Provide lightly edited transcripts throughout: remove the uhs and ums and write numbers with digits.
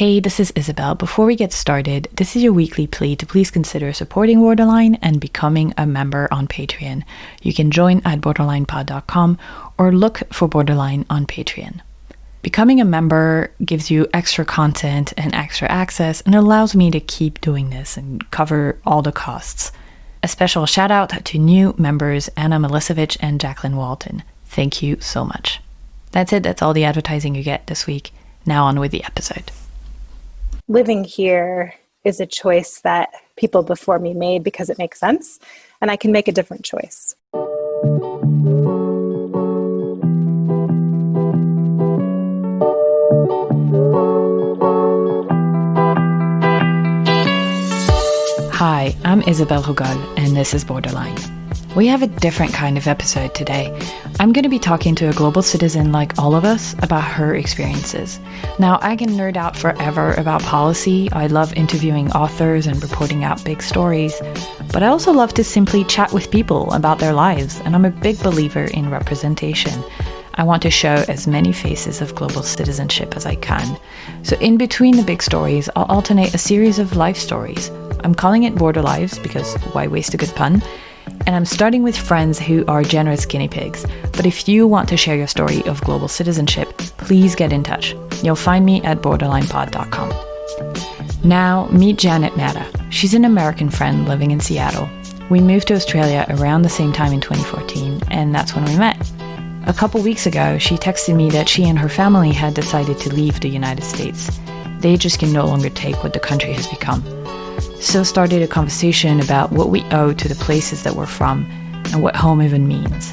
Hey, this is Isabel. Before we get started, this is your weekly plea to please consider supporting Borderline and becoming a member on Patreon. You can join at borderlinepod.com or look for Borderline on Patreon. Becoming a member gives you extra content and extra access and allows me to keep doing this and cover all the costs. A special shout out to new members Anna Milisevich and Jacqueline Walton. Thank you so much. That's it. That's all the advertising you get this week. Now on with the episode. Living here is a choice that people before me made because it makes sense, and I can make a different choice. Hi, I'm Isabelle Rugal, and this is Borderline. We have a different kind of episode today. I'm going to be talking to a global citizen like all of us about her experiences. Now, I can nerd out forever about policy. I love interviewing authors and reporting out big stories. But I also love to simply chat with people about their lives, and I'm a big believer in representation. I want to show as many faces of global citizenship as I can. So in between the big stories, I'll alternate a series of life stories. I'm calling it Border Lives because why waste a good pun? And I'm starting with friends who are generous guinea pigs. But if you want to share your story of global citizenship, please get in touch. You'll find me at borderlinepod.com. Now, meet Janet Matta. She's an American friend living in Seattle. We moved to Australia around the same time in 2014, and that's when we met. A couple weeks ago, she texted me that she and her family had decided to leave the United States. They just can no longer take what the country has become. So started a conversation about what we owe to the places that we're from and what home even means.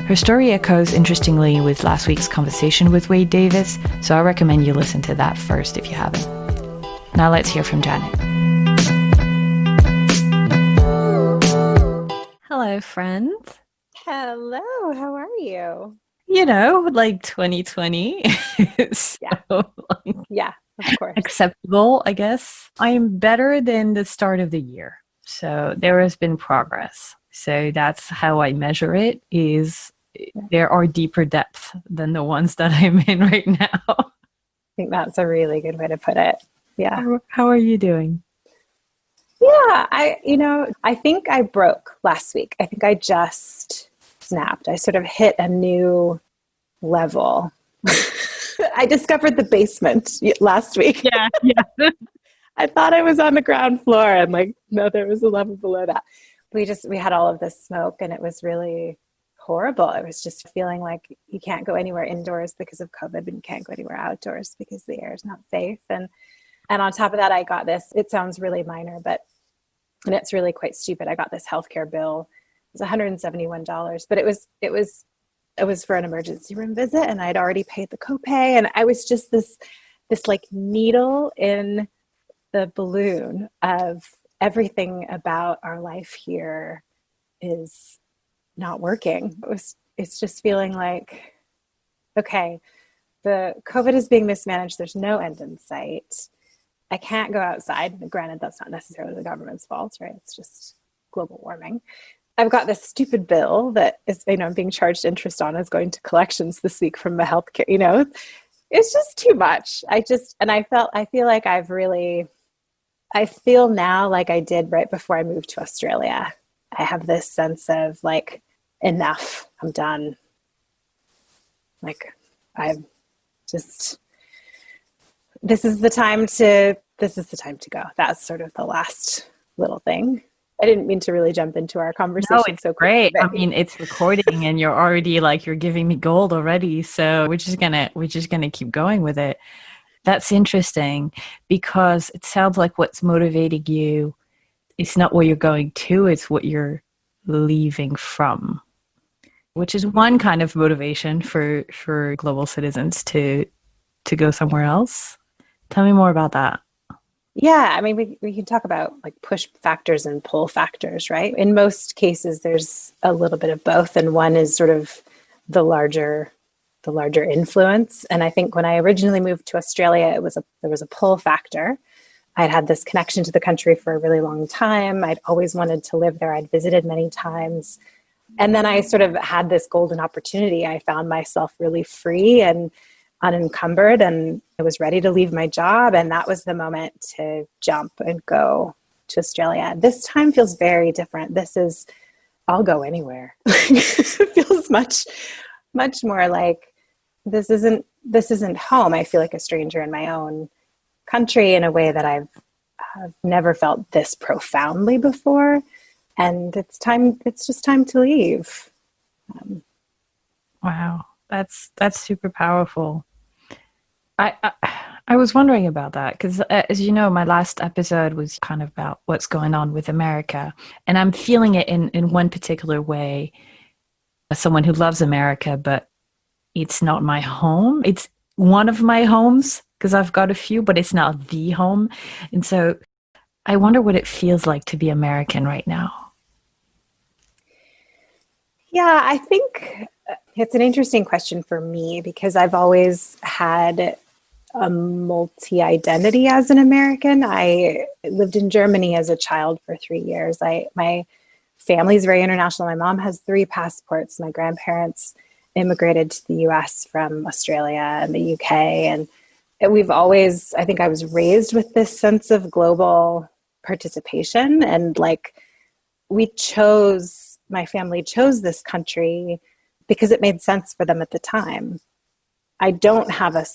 Her story echoes interestingly with last week's conversation with Wade Davis, so I recommend you listen to that first if you haven't. Now let's hear from Janet. Hello, friend. Hello, how are you? You know, like 2020 is Yeah, of course. acceptable, I guess. I am better than the start of the year. So there has been progress. So that's how I measure it, is there are deeper depths than the ones that I'm in right now. I think that's a really good way to put it. Yeah. How are you doing? Yeah, I think I broke last week. I think I just snapped. I sort of hit a new level. I discovered the basement last week. Yeah. I thought I was on the ground floor, and no, there was a level below that. We had all of this smoke, and it was really horrible. It was just feeling like you can't go anywhere indoors because of COVID, and you can't go anywhere outdoors because the air is not safe. And on top of that, I got this, it sounds really minor, and it's really quite stupid. I got this healthcare bill. It was $171, but it was for an emergency room visit, and I'd already paid the copay, and I was just this like needle in the balloon of everything about our life here is not working. It's just feeling like, okay, the COVID is being mismanaged. There's no end in sight. I can't go outside. Granted, that's not necessarily the government's fault, right? It's just global warming. I've got this stupid bill that is, I'm being charged interest on, is going to collections this week from the healthcare, it's just too much. I feel like I feel now like I did right before I moved to Australia. I have this sense of like, enough, I'm done. This is the time to go. That's sort of the last little thing. I didn't mean to really jump into our conversation. No, it's so great. But I mean, it's recording and you're already you're giving me gold already. So we're just gonna keep going with it. That's interesting because it sounds like what's motivating you, it's not where you're going to, it's what you're leaving from, which is one kind of motivation for global citizens to go somewhere else. Tell me more about that. Yeah, I mean, we can talk about push factors and pull factors, right? In most cases, there's a little bit of both, and one is sort of the larger influence. And I think when I originally moved to Australia, there was a pull factor. I'd had this connection to the country for a really long time. I'd always wanted to live there. I'd visited many times. And then I sort of had this golden opportunity. I found myself really free and unencumbered, and I was ready to leave my job. And that was the moment to jump and go to Australia. This time feels very different. I'll go anywhere. It feels much more like this isn't home. I feel like a stranger in my own country in a way that I've never felt this profoundly before. And it's just time to leave. Wow. That's super powerful. I was wondering about that because, as you know, my last episode was kind of about what's going on with America, and I'm feeling it in one particular way. As someone who loves America, but it's not my home. It's one of my homes because I've got a few, but it's not the home. And so I wonder what it feels like to be American right now. Yeah, I think it's an interesting question for me because I've always had a multi-identity as an American. I lived in Germany as a child for 3 years. My family is very international. My mom has 3 passports. My grandparents immigrated to the US from Australia and the UK. And I think I was raised with this sense of global participation. And my family chose this country because it made sense for them at the time. I don't have a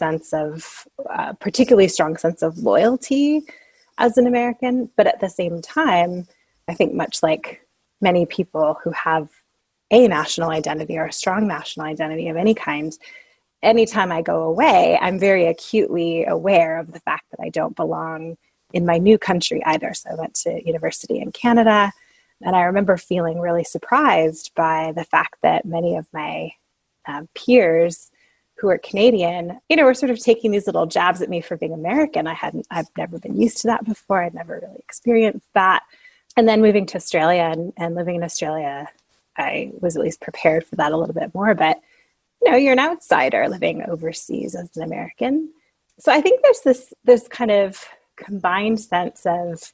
particularly strong sense of loyalty as an American, but at the same time, I think much like many people who have a national identity or a strong national identity of any kind, anytime I go away, I'm very acutely aware of the fact that I don't belong in my new country either. So I went to university in Canada, and I remember feeling really surprised by the fact that many of my peers who are Canadian, were sort of taking these little jabs at me for being American. I've never been used to that before. I'd never really experienced that. And then moving to Australia and living in Australia, I was at least prepared for that a little bit more. But, you're an outsider living overseas as an American. So I think there's this kind of combined sense of,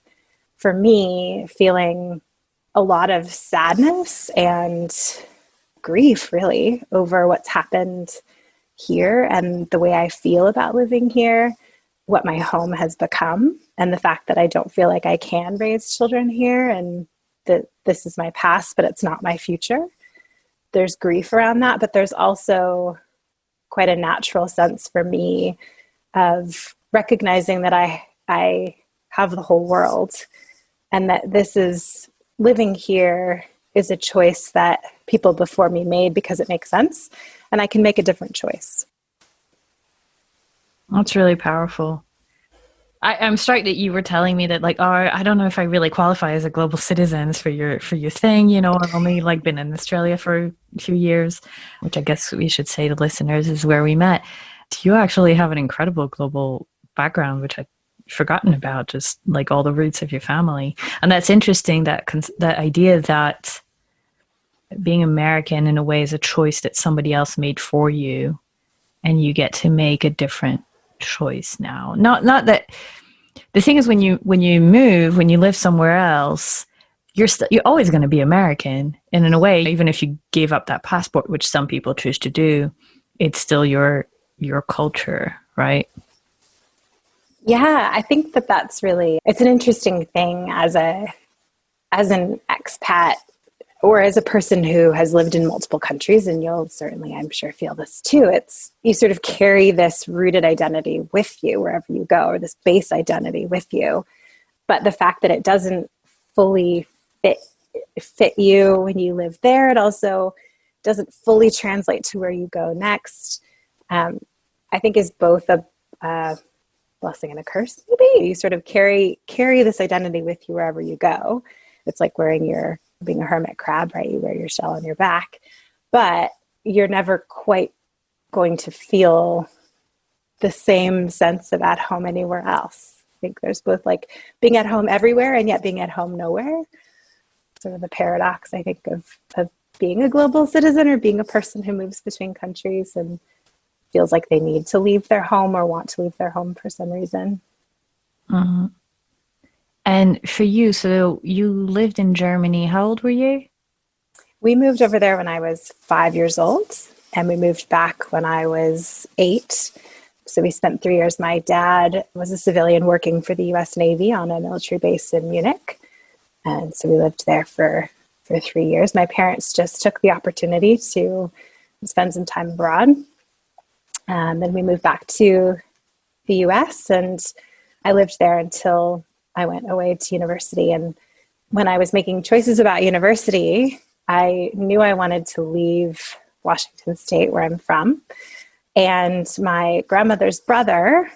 for me, feeling a lot of sadness and grief, really, over what's happened here and the way I feel about living here, what my home has become, and the fact that I don't feel like I can raise children here, and that this is my past, but it's not my future. There's grief around that, but there's also quite a natural sense for me of recognizing that I have the whole world, and that living here is a choice that people before me made because it makes sense, and I can make a different choice. That's really powerful. I'm struck that you were telling me that, I don't know if I really qualify as a global citizen for your thing. I've only been in Australia for a few years, which I guess we should say to listeners is where we met. You actually have an incredible global background, which I'd forgotten about, just like all the roots of your family. And that's interesting, that idea that being American in a way is a choice that somebody else made for you, and you get to make a different choice now. Not that the thing is, when you live somewhere else, you're always going to be American. And in a way, even if you gave up that passport, which some people choose to do, it's still your culture, right? Yeah, I think that's really, it's an interesting thing as an expat, or as a person who has lived in multiple countries, and you'll certainly, I'm sure, feel this too. You sort of carry this rooted identity with you wherever you go, or this base identity with you. But the fact that it doesn't fully fit you when you live there, it also doesn't fully translate to where you go next. I think is both a blessing and a curse. Maybe you sort of carry this identity with you wherever you go. It's like being a hermit crab, right? You wear your shell on your back, but you're never quite going to feel the same sense of at home anywhere else. I think there's both being at home everywhere and yet being at home nowhere. Sort of the paradox, I think, of being a global citizen or being a person who moves between countries and feels like they need to leave their home or want to leave their home for some reason. Mm-hmm. And for you, so you lived in Germany. How old were you? We moved over there when I was 5 years old. and we moved back when I was 8. So we spent 3 years. My dad was a civilian working for the US Navy on a military base in Munich. And so we lived there for 3 years. My parents just took the opportunity to spend some time abroad. Then we moved back to the US, and I lived there until I went away to university. And when I was making choices about university, I knew I wanted to leave Washington State, where I'm from. And my grandmother's brother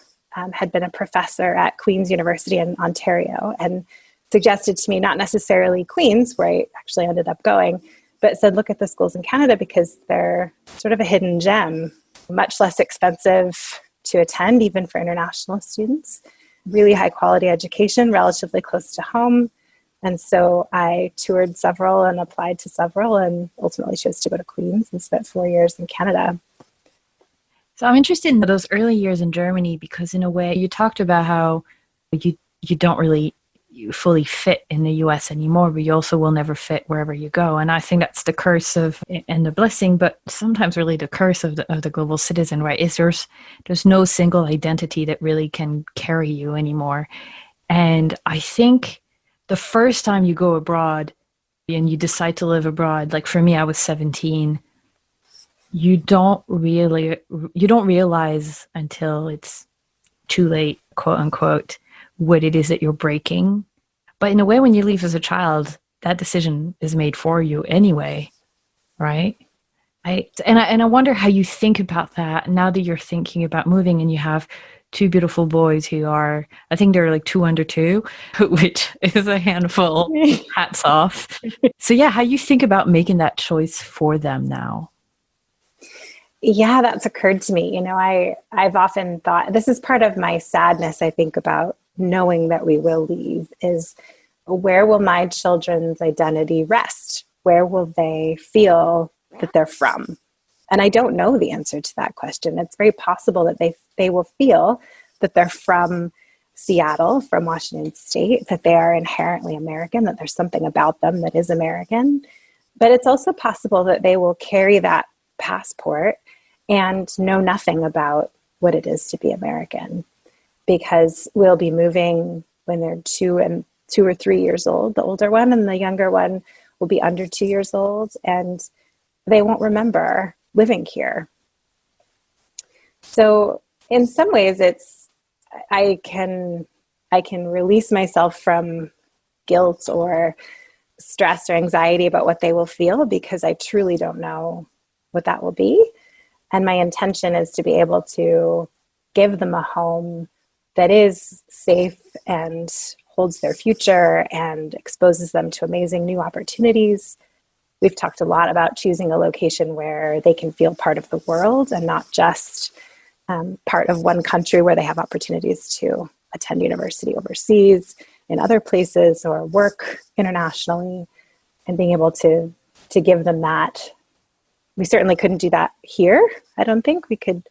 had been a professor at Queen's University in Ontario, and suggested to me, not necessarily Queen's, where I actually ended up going, but said, look at the schools in Canada because they're sort of a hidden gem, much less expensive to attend, even for international students, really high quality education, relatively close to home. And so I toured several and applied to several and ultimately chose to go to Queen's and spent 4 years in Canada. So I'm interested in those early years in Germany because in a way you talked about how you don't really you fully fit in the US anymore, but you also will never fit wherever you go. And I think that's the curse of, and the blessing, but sometimes really the curse of the global citizen, right? Is there's no single identity that really can carry you anymore. And I think the first time you go abroad and you decide to live abroad, like for me, I was 17, you don't realize until it's too late, quote unquote, what it is that you're breaking. But in a way, when you leave as a child, that decision is made for you anyway, right? I wonder how you think about that now that you're thinking about moving and you have two beautiful boys who are, I think they're like 2 under 2, which is a handful. Hats off. So yeah, how you think about making that choice for them now? Yeah, that's occurred to me. I've often thought, this is part of my sadness, I think, about knowing that we will leave, is where will my children's identity rest? Where will they feel that they're from? And I don't know the answer to that question. It's very possible that they will feel that they're from Seattle, from Washington State, that they are inherently American, that there's something about them that is American. But it's also possible that they will carry that passport and know nothing about what it is to be American, because we'll be moving when they're 2 or 3 years old, the older one, and the younger one will be under 2 years old, and they won't remember living here. So in some ways I can release myself from guilt or stress or anxiety about what they will feel, because I truly don't know what that will be. And my intention is to be able to give them a home that is safe and holds their future and exposes them to amazing new opportunities. We've talked a lot about choosing a location where they can feel part of the world and not just part of one country, where they have opportunities to attend university overseas, in other places, or work internationally, and being able to give them that. We certainly couldn't do that here. I don't think we could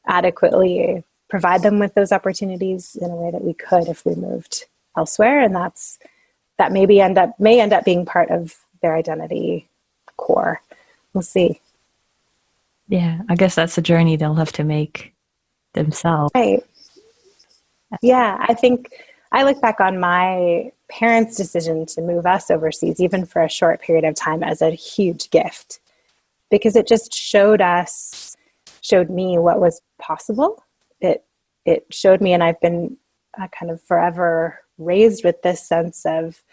adequately provide them with those opportunities in a way that we could if we moved elsewhere. And that may end up being part of their identity core. We'll see. Yeah, I guess that's a journey they'll have to make themselves. Right. Yeah, I think I look back on my parents' decision to move us overseas, even for a short period of time, as a huge gift, because it just showed me what was possible. It showed me, and I've been kind of forever raised with this sense of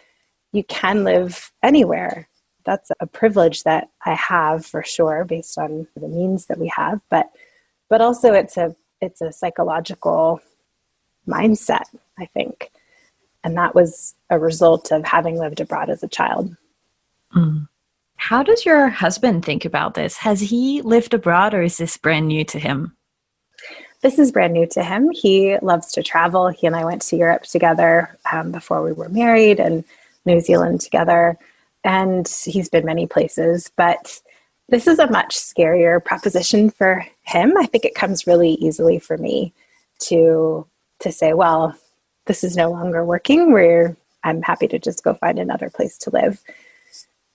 you can live anywhere. That's a privilege that I have for sure, based on the means that we have. But also it's a psychological mindset, I think. And that was a result of having lived abroad as a child. Mm. How does your husband think about this? Has he lived abroad, or is this brand new to him? This is brand new to him. He loves to travel. He and I went to Europe together before we were married, and New Zealand together. And he's been many places. But this is a much scarier proposition for him. I think it comes really easily for me to say, well, this is no longer working, where I'm happy to just go find another place to live.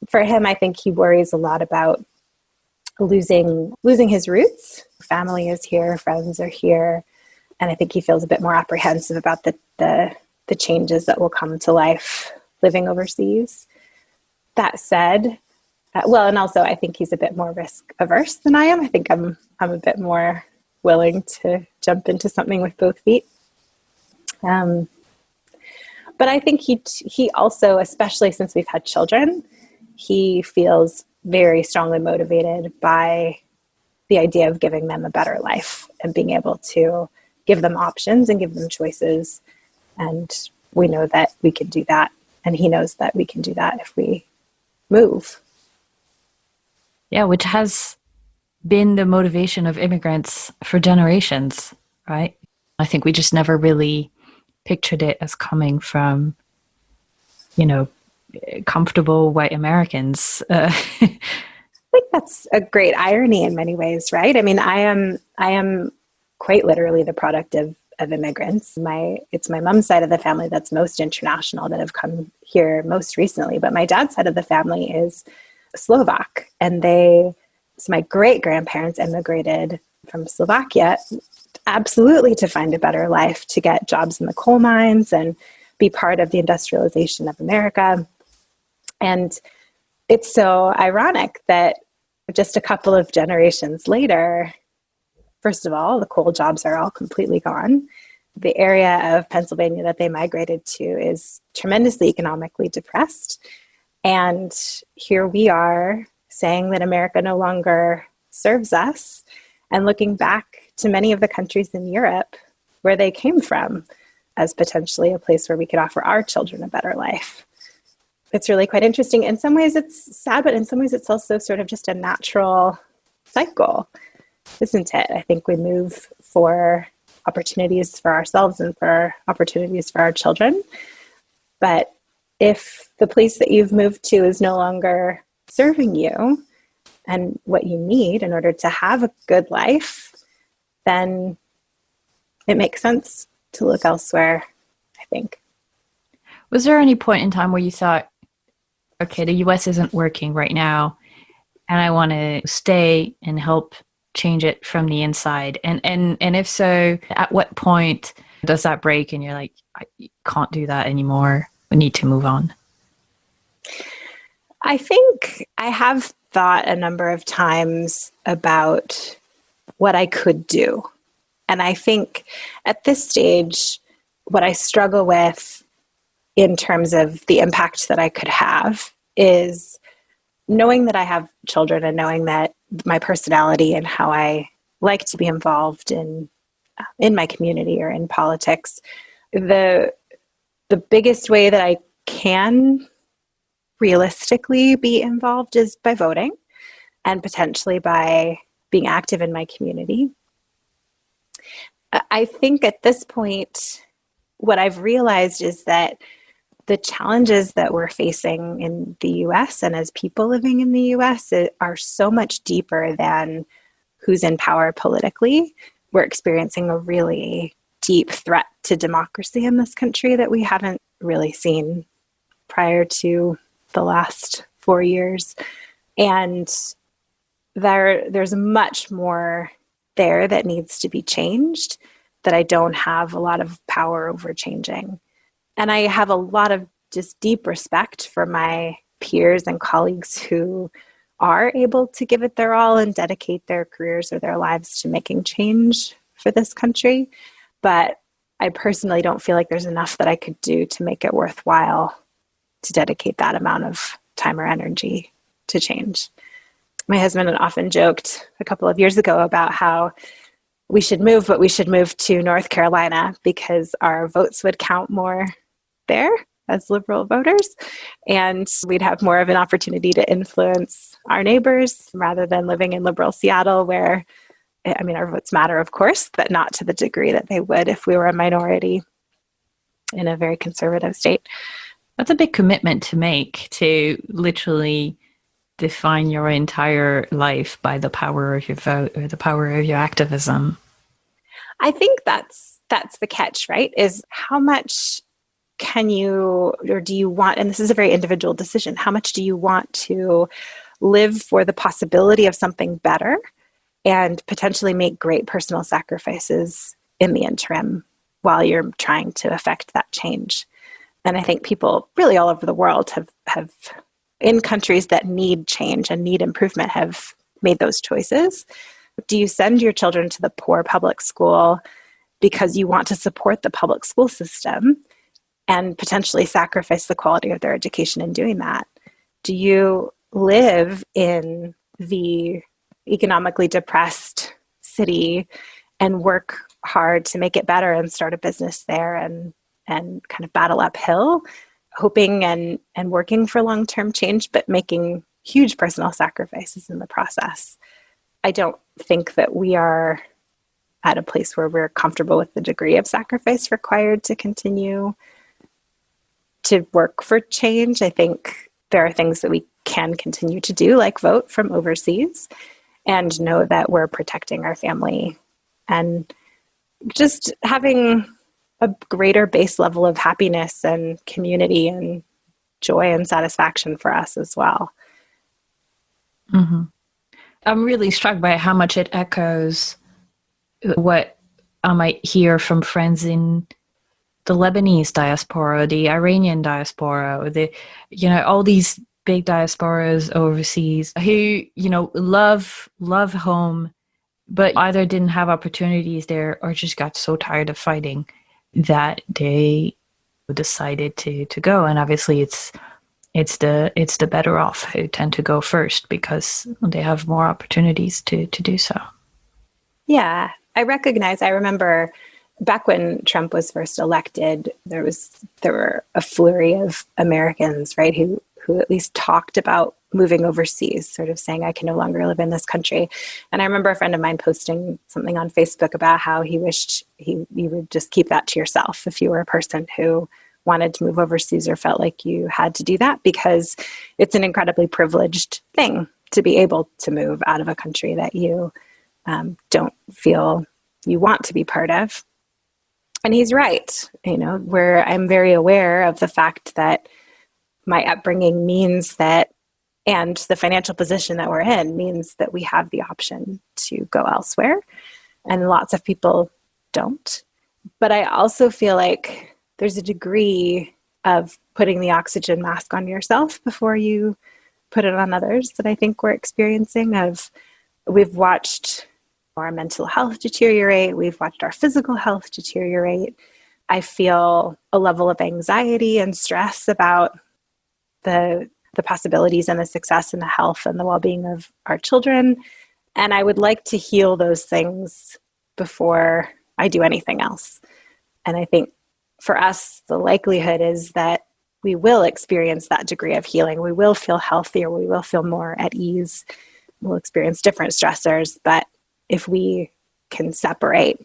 For him, I think he worries a lot about losing his roots. Family is here, friends are here, and I think he feels a bit more apprehensive about the changes that will come to life living overseas. That said, and also I think he's a bit more risk averse than I am. I think I'm a bit more willing to jump into something with both feet. But I think he also, especially since we've had children, he feels very strongly motivated by the idea of giving them a better life and being able to give them options and give them choices. And we know that we can do that. And he knows that we can do that if we move. Yeah, which has been the motivation of immigrants for generations, right? I think we just never really pictured it as coming from, comfortable white Americans. I think that's a great irony in many ways, right? I mean, I am quite literally the product of immigrants. It's my mom's side of the family that's most international, that have come here most recently. But my dad's side of the family is Slovak, and so my great grandparents immigrated from Slovakia, absolutely to find a better life, to get jobs in the coal mines and be part of the industrialization of America. And it's so ironic that just a couple of generations later, first of all, the coal jobs are all completely gone. The area of Pennsylvania that they migrated to is tremendously economically depressed. And here we are saying that America no longer serves us, and looking back to many of the countries in Europe where they came from as potentially a place where we could offer our children a better life. It's really quite interesting. In some ways it's sad, but in some ways it's also sort of just a natural cycle, isn't it? I think we move for opportunities for ourselves and for opportunities for our children. But if the place that you've moved to is no longer serving you and what you need in order to have a good life, then it makes sense to look elsewhere, I think. Was there any point in time where you thought, okay, the US isn't working right now, and I want to stay and help change it from the inside? And if so, at what point does that break and you're like, I can't do that anymore, we need to move on? I think I have thought a number of times about what I could do. And I think at this stage, what I struggle with in terms of the impact that I could have is knowing that I have children and knowing that my personality and how I like to be involved in my community or in politics, the biggest way that I can realistically be involved is by voting and potentially by being active in my community. I think at this point, what I've realized is that the challenges that we're facing in the US and as people living in the US are so much deeper than who's in power politically. We're experiencing a really deep threat to democracy in this country that we haven't really seen prior to the last 4 years. And there's much more there that needs to be changed that I don't have a lot of power over changing. And I have a lot of just deep respect for my peers and colleagues who are able to give it their all and dedicate their careers or their lives to making change for this country. But I personally don't feel like there's enough that I could do to make it worthwhile to dedicate that amount of time or energy to change. My husband had often joked a couple of years ago about how we should move, but we should move to North Carolina because our votes would count more there as liberal voters, and we'd have more of an opportunity to influence our neighbors rather than living in liberal Seattle where, I mean, our votes matter, of course, but not to the degree that they would if we were a minority in a very conservative state. That's a big commitment to make, to literally define your entire life by the power of your vote or the power of your activism. I think that's the catch, right? Is how much can you, or do you want, and this is a very individual decision, how much do you want to live for the possibility of something better and potentially make great personal sacrifices in the interim while you're trying to affect that change. And I think people really all over the world have in countries that need change and need improvement have made those choices. Do you send your children to the poor public school because you want to support the public school system and potentially sacrifice the quality of their education in doing that? Do you live in the economically depressed city and work hard to make it better and start a business there and kind of battle uphill, hoping and working for long-term change, but making huge personal sacrifices in the process? I don't think that we are at a place where we're comfortable with the degree of sacrifice required to continue to work for change. I think there are things that we can continue to do, like vote from overseas, and know that we're protecting our family and just having a greater base level of happiness and community and joy and satisfaction for us as well. Mm-hmm. I'm really struck by how much it echoes what I might hear from friends in the Lebanese diaspora, the Iranian diaspora, or all these big diasporas overseas who, love home, but either didn't have opportunities there or just got so tired of fighting that they decided to go. And obviously it's the better off who tend to go first because they have more opportunities to do so. Yeah. I remember back when Trump was first elected, there were a flurry of Americans, right, who at least talked about moving overseas, sort of saying, I can no longer live in this country. And I remember a friend of mine posting something on Facebook about how he wished you would just keep that to yourself if you were a person who wanted to move overseas or felt like you had to do that, because it's an incredibly privileged thing to be able to move out of a country that you don't feel you want to be part of. And he's right, where I'm very aware of the fact that my upbringing means that, and the financial position that we're in means that we have the option to go elsewhere. And lots of people don't. But I also feel like there's a degree of putting the oxygen mask on yourself before you put it on others that I think we're experiencing. We've watched our mental health deteriorate. We've watched our physical health deteriorate. I feel a level of anxiety and stress about the possibilities and the success and the health and the well-being of our children. And I would like to heal those things before I do anything else. And I think for us, the likelihood is that we will experience that degree of healing. We will feel healthier. We will feel more at ease. We'll experience different stressors. But if we can separate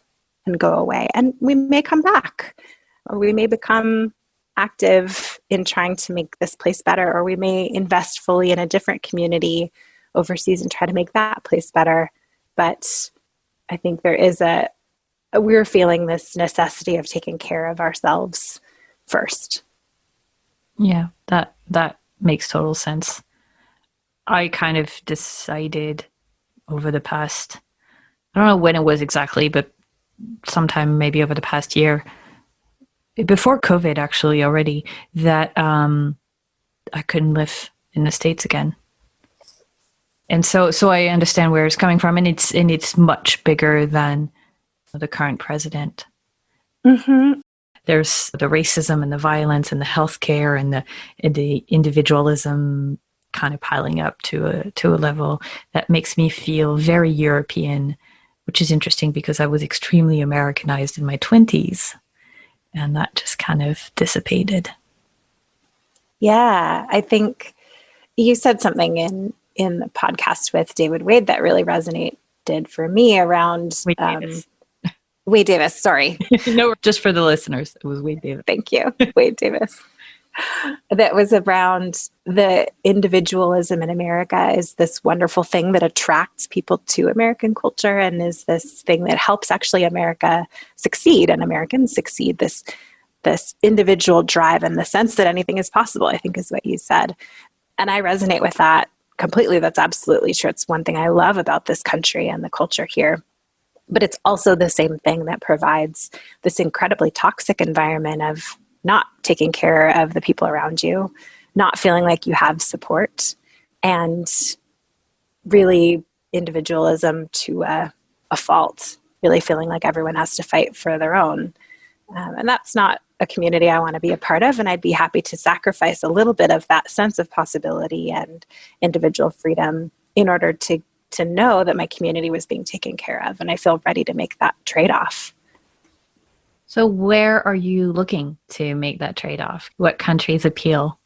and go away, and we may come back, or we may become active in trying to make this place better, or we may invest fully in a different community overseas and try to make that place better. But I think there is we're feeling this necessity of taking care of ourselves first. Yeah, that makes total sense. I kind of decided over the past, I don't know when it was exactly, but sometime maybe over the past year, before COVID actually already, that I couldn't live in the States again. And so I understand where it's coming from, and it's much bigger than the current president. Mm-hmm. There's the racism and the violence and the healthcare and the individualism kind of piling up to a level that makes me feel very European, which is interesting because I was extremely Americanized in my 20s, and that just kind of dissipated. Yeah, I think you said something in the podcast with David Wade that really resonated for me around Wade Davis, sorry. No, just for the listeners, it was Wade Davis. Thank you, Wade Davis. That was around the individualism in America is this wonderful thing that attracts people to American culture and is this thing that helps actually America succeed and Americans succeed, this individual drive and the sense that anything is possible, I think is what you said. And I resonate with that completely. That's absolutely true. It's one thing I love about this country and the culture here. But it's also the same thing that provides this incredibly toxic environment of not taking care of the people around you, not feeling like you have support, and really individualism to a fault, really feeling like everyone has to fight for their own. And that's not a community I want to be a part of. And I'd be happy to sacrifice a little bit of that sense of possibility and individual freedom in order to know that my community was being taken care of. And I feel ready to make that trade-off. So where are you looking to make that trade-off? What countries appeal?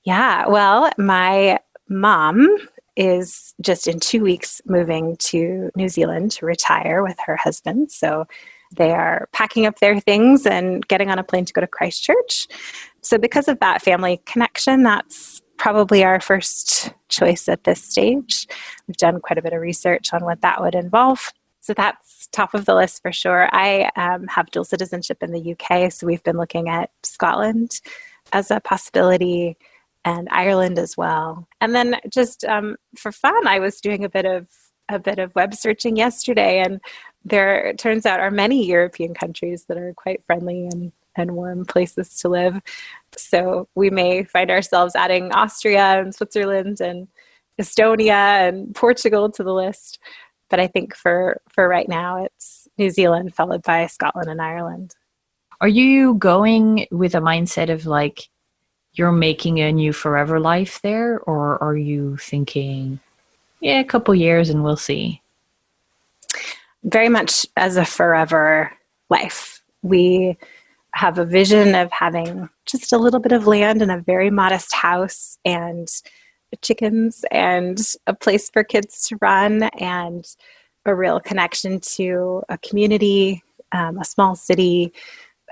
Yeah, well, my mom is just in 2 weeks moving to New Zealand to retire with her husband. So they are packing up their things and getting on a plane to go to Christchurch. So because of that family connection, that's probably our first choice at this stage. We've done quite a bit of research on what that would involve. So that's top of the list for sure. I have dual citizenship in the UK, so we've been looking at Scotland as a possibility, and Ireland as well. And then just for fun, I was doing a bit of web searching yesterday, and there, it turns out, are many European countries that are quite friendly and warm places to live. So we may find ourselves adding Austria and Switzerland and Estonia and Portugal to the list. But I think for right now, it's New Zealand followed by Scotland and Ireland. Are you going with a mindset of like, you're making a new forever life there? Or are you thinking, yeah, a couple years and we'll see? Very much as a forever life. We have a vision of having just a little bit of land and a very modest house and chickens and a place for kids to run and a real connection to a community, a small city.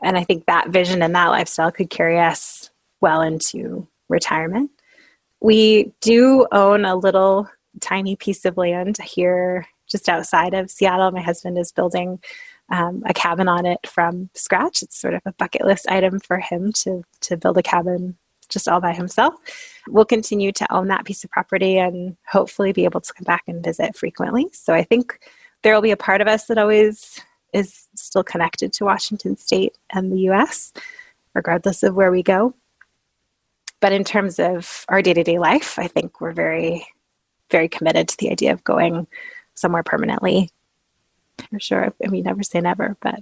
And I think that vision and that lifestyle could carry us well into retirement. We do own a little tiny piece of land here just outside of Seattle. My husband is building a cabin on it from scratch. It's sort of a bucket list item for him to build a cabin just all by himself. We'll continue to own that piece of property and hopefully be able to come back and visit frequently. So I think there will be a part of us that always is still connected to Washington State and the US, regardless of where we go. But in terms of our day-to-day life, I think we're very, very committed to the idea of going somewhere permanently. For sure. I mean, never say never, but.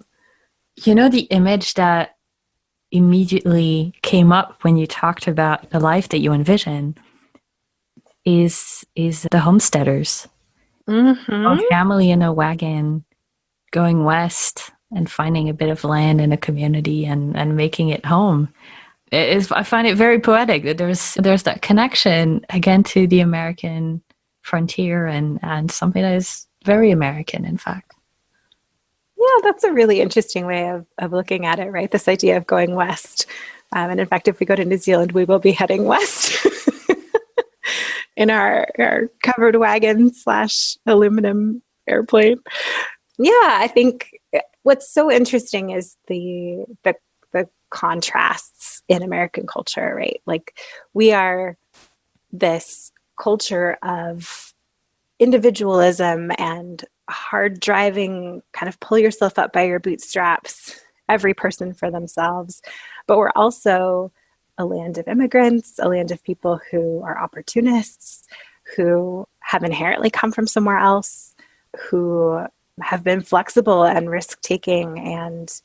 You know, the image that immediately came up when you talked about the life that you envision is the homesteaders. Mm-hmm. A family in a wagon going west and finding a bit of land in a community and making it home. I find it very poetic that there's that connection again to the American frontier and something that is very American, in fact. Yeah, that's a really interesting way of looking at it, right? This idea of going west. And in fact, if we go to New Zealand, we will be heading west in our covered wagon / aluminum airplane. Yeah, I think what's so interesting is the contrasts in American culture, right? Like we are this culture of individualism and hard driving, kind of pull yourself up by your bootstraps, every person for themselves. But we're also a land of immigrants, a land of people who are opportunists, who have inherently come from somewhere else, who have been flexible and risk-taking and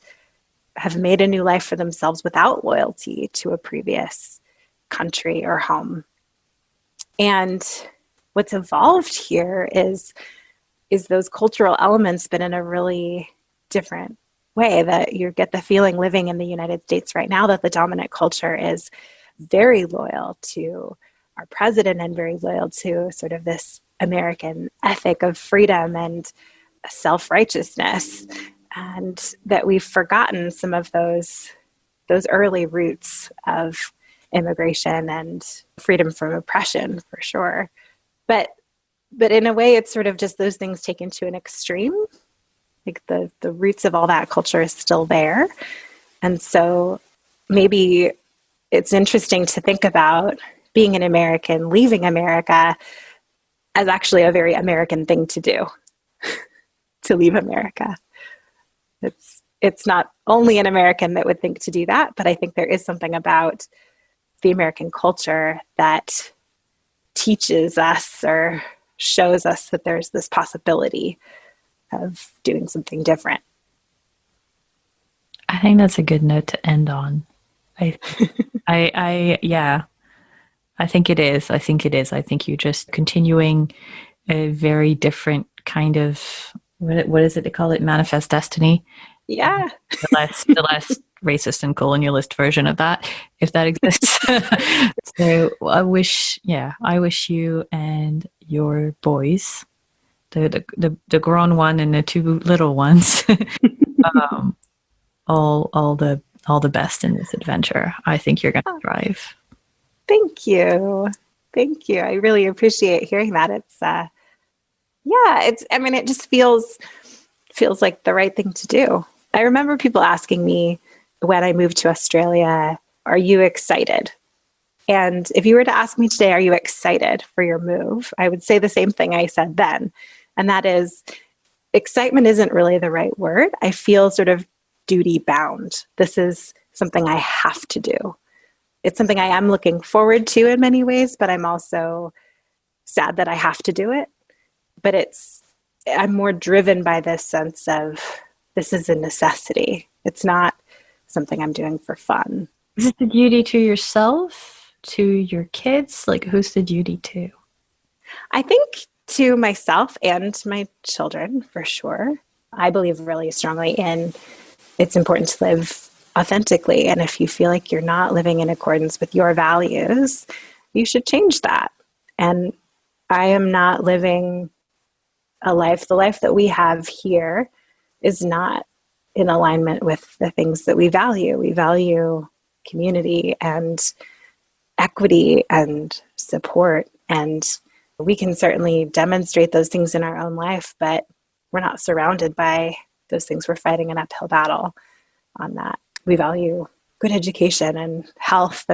have made a new life for themselves without loyalty to a previous country or home. And what's evolved here is those cultural elements, but in a really different way, that you get the feeling living in the United States right now that the dominant culture is very loyal to our president and very loyal to sort of this American ethic of freedom and self-righteousness, and that we've forgotten some of those early roots of immigration and freedom from oppression, for sure. But in a way, it's sort of just those things taken to an extreme. Like the roots of all that culture is still there. And so maybe it's interesting to think about being an American, leaving America as actually a very American thing to do, to leave America. It's not only an American that would think to do that, but I think there is something about the American culture that teaches us or shows us that there's this possibility of doing something different. I think that's a good note to end on. Yeah, I think it is. I think you're just continuing a very different kind of, what is it they call it? Manifest destiny. Yeah. The less racist and colonialist version of that, if that exists. So I wish you and your boys, the grown one and the two little ones, all the best in this adventure. I think you're going to thrive. Thank you. I really appreciate hearing that. It just feels like the right thing to do. I remember people asking me when I moved to Australia, are you excited? And if you were to ask me today, are you excited for your move? I would say the same thing I said then. And that is, excitement isn't really the right word. I feel sort of duty bound. This is something I have to do. It's something I am looking forward to in many ways, but I'm also sad that I have to do it. But I'm more driven by this sense of this is a necessity. It's not something I'm doing for fun. Is it the duty to yourself, to your kids? Like, who's the duty to? I think to myself and my children, for sure. I believe really strongly in it's important to live authentically. And if you feel like you're not living in accordance with your values, you should change that. And I am not living the life that we have here is not in alignment with the things that we value. We value community and equity and support. And we can certainly demonstrate those things in our own life, but we're not surrounded by those things. We're fighting an uphill battle on that. We value good education and health.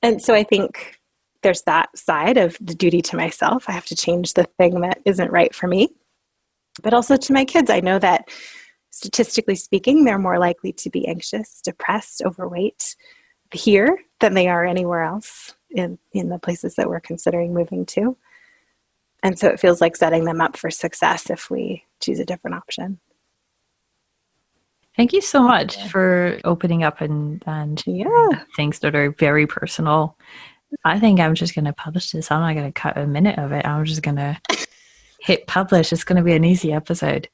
And so I think there's that side of the duty to myself. I have to change the thing that isn't right for me. But also to my kids, I know that statistically speaking, they're more likely to be anxious, depressed, overweight here than they are anywhere else in the places that we're considering moving to. And so it feels like setting them up for success if we choose a different option. Thank you so much for opening up and things that are very personal. I think I'm just going to publish this. I'm not going to cut a minute of it. I'm just going to hit publish. It's going to be an easy episode.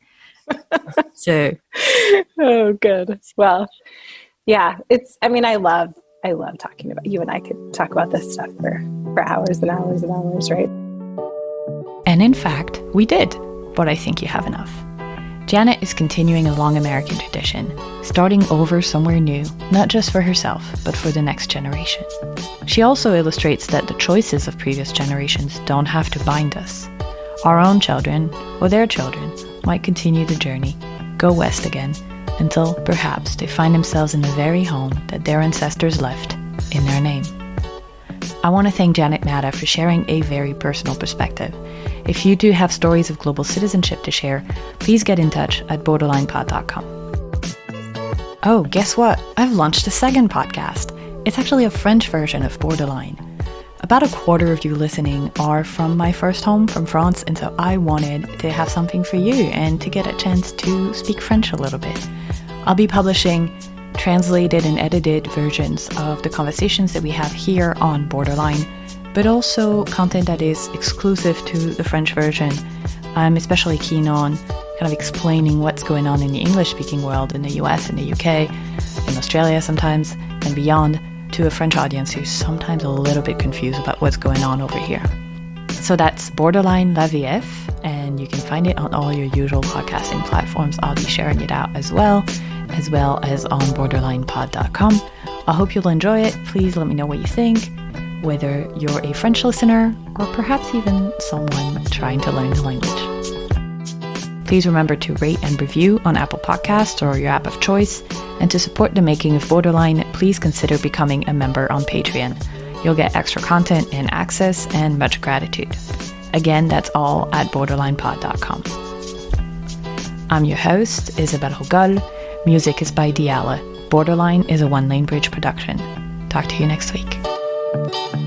So, oh, good. Well, yeah, I love talking about, you and I could talk about this stuff for hours and hours and hours, right? And in fact, we did, but I think you have enough. Janet is continuing a long American tradition, starting over somewhere new, not just for herself, but for the next generation. She also illustrates that the choices of previous generations don't have to bind us. Our own children, or their children, might continue the journey, go west again, until perhaps they find themselves in the very home that their ancestors left in their name. I want to thank Janet Matta for sharing a very personal perspective. If you do have stories of global citizenship to share, please get in touch at borderlinepod.com. Oh, guess what? I've launched a second podcast. It's actually a French version of Borderline. About a quarter of you listening are from my first home, from France, and so I wanted to have something for you and to get a chance to speak French a little bit. I'll be publishing translated and edited versions of the conversations that we have here on Borderline, but also content that is exclusive to the French version. I'm especially keen on kind of explaining what's going on in the English-speaking world in the US and the UK, in Australia sometimes, and beyond, to a French audience who's sometimes a little bit confused about what's going on over here. So that's Borderline La VF, and you can find it on all your usual podcasting platforms. I'll be sharing it out as well as on borderlinepod.com. I hope you'll enjoy it. Please let me know what you think, whether you're a French listener or perhaps even someone trying to learn the language. Please remember to rate and review on Apple Podcasts or your app of choice. And to support the making of Borderline, please consider becoming a member on Patreon. You'll get extra content and access and much gratitude. Again, that's all at borderlinepod.com. I'm your host, Isabelle Rogol. Music is by Diala. Borderline is a One Lane Bridge production. Talk to you next week.